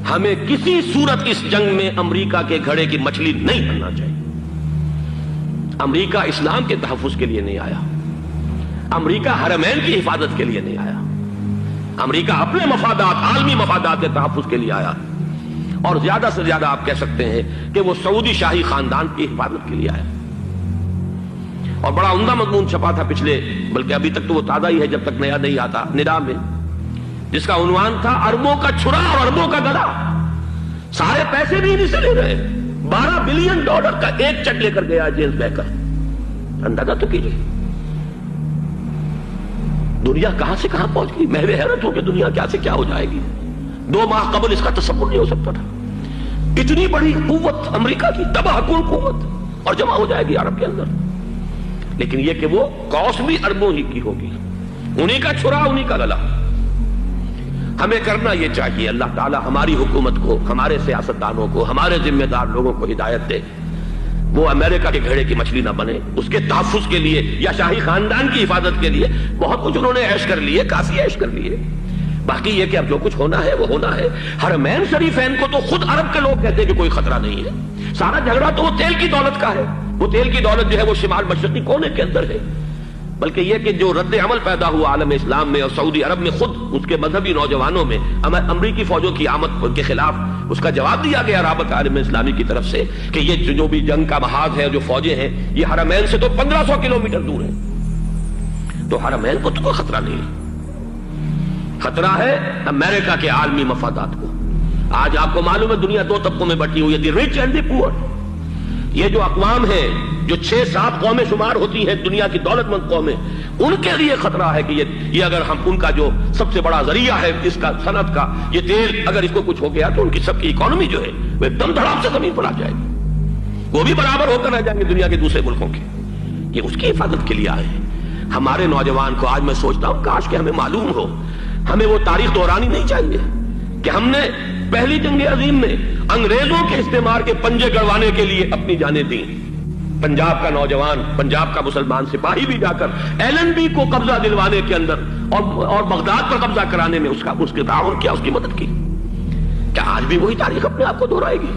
ہمیں کسی صورت اس جنگ میں امریکہ کے گھڑے کی مچھلی نہیں بننا چاہیے۔ امریکہ اسلام کے تحفظ کے لیے نہیں آیا، امریکہ حرمین کی حفاظت کے لیے نہیں آیا، امریکہ اپنے مفادات، عالمی مفادات کے تحفظ کے لیے آیا، اور زیادہ سے زیادہ آپ کہہ سکتے ہیں کہ وہ سعودی شاہی خاندان کی حفاظت کے لیے آیا۔ اور بڑا عمدہ مضمون چھپا تھا پچھلے، بلکہ ابھی تک تو وہ تازہ ہی ہے جب تک نیا نہیں آتا، ندا میں، جس کا عنوان تھا اربوں کا چھرا اور اربوں کا گدا۔ سارے پیسے بھی انہیں سے لے رہے ہیں۔ $12 بلین کا ایک چیک لے کر گیا جیمز بیکر۔ اندازہ تو کیجیے دنیا کہاں سے کہاں پہنچ گئی۔ محو حیرت ہو کہ دنیا کیا سے کیا ہو جائے گی۔ 2 ماہ قبل اس کا تصور نہیں ہو سکتا تھا۔ اتنی بڑی قوت امریکہ کی، تباہ کن قوت، اور جمع ہو جائے گی عرب کے اندر۔ لیکن یہ کہ وہ کوس بھی اربوں ہی کی ہوگی، انہی کا چھرا انہی کا گلا۔ ہمیں کرنا یہ چاہیے، اللہ تعالی ہماری حکومت کو، ہمارے سیاستدانوں کو، ہمارے ذمہ دار لوگوں کو ہدایت دے، وہ امریکہ کے گھڑے کی مچھلی نہ بنے۔ اس کے تحفظ کے لیے یا شاہی خاندان کی حفاظت کے لیے بہت کچھ انہوں نے عیش کر لیے، کافی عیش کر لیے۔ باقی یہ کہ اب جو کچھ ہونا ہے وہ ہونا ہے۔ حرمین شریفین کو تو خود عرب کے لوگ کہتے ہیں کہ کوئی خطرہ نہیں ہے۔ سارا جھگڑا تو وہ تیل کی دولت کا ہے۔ وہ تیل کی دولت جو ہے وہ شمال مشرقی کونے کے اندر ہے۔ بلکہ یہ کہ جو رد عمل پیدا ہوا عالم اسلام میں اور سعودی عرب میں، خود اس کے مذہبی نوجوانوں میں امریکی فوجوں کی آمد کے خلاف اس کا جواب دیا گیا رابطہ عالم اسلامی کی طرف سے کہ یہ جو بھی جنگ کا محاذ ہے، جو فوجیں ہیں، یہ حرمین سے تو 1500 کلومیٹر دور ہیں، تو حرمین کو تو کوئی خطرہ نہیں ہے۔ خطرہ ہے امریکہ کے عالمی مفادات کو۔ آج آپ کو معلوم ہے دنیا 2 طبقوں میں بٹی ہوئی ہے، دی رچ اینڈ دی پور۔ یہ جو اقوام ہیں، جو 6-7 قومیں شمار ہوتی ہیں دنیا کی دولت مند قومیں، ان کے لیے خطرہ ہے کہ یہ اگر ہم ان کا جو سب سے بڑا ذریعہ ہے اس کا صنعت کا، یہ تیل، اگر اس کو کچھ ہو گیا تو ان کی سب کی اکانومی جو ہے وہ ایک دم دھڑام سے زمین پر آ جائے گی۔ وہ بھی برابر ہو کر رہ جائیں گے دنیا کے دوسرے ملکوں کے۔ یہ اس کی حفاظت کے لیے آئے ہیں۔ ہمارے نوجوان کو آج میں سوچتا ہوں کاش کہ ہمیں معلوم ہو، ہمیں وہ تاریخ دہرانی نہیں چاہیے کہ ہم نے پہلی جنگ عظیم میں انگریزوں کے استعمار کے پنجے گڑوانے کے لیے اپنی جانیں دیں۔ پنجاب کا نوجوان، پنجاب کا مسلمان سپاہی بھی جا کر LNB کو قبضہ دلوانے کے اندر اور بغداد پر قبضہ کرانے میں اس کے تعاون کیا، اس کی مدد کی۔ کیا آج بھی وہی تاریخ اپنے آپ کو دہرائے گی؟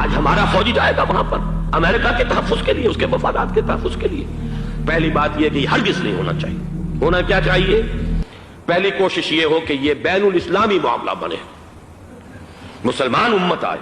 آج ہمارا فوجی جائے گا وہاں پر امریکہ کے تحفظ کے لیے، اس کے مفادات کے تحفظ کے لیے۔ پہلی بات یہ کہ یہ ہرگز نہیں ہونا چاہیے۔ ہونا کیا چاہیے؟ پہلی کوشش یہ ہو کہ یہ بین الاسلامی معاملہ بنے، مسلمان امت آئے،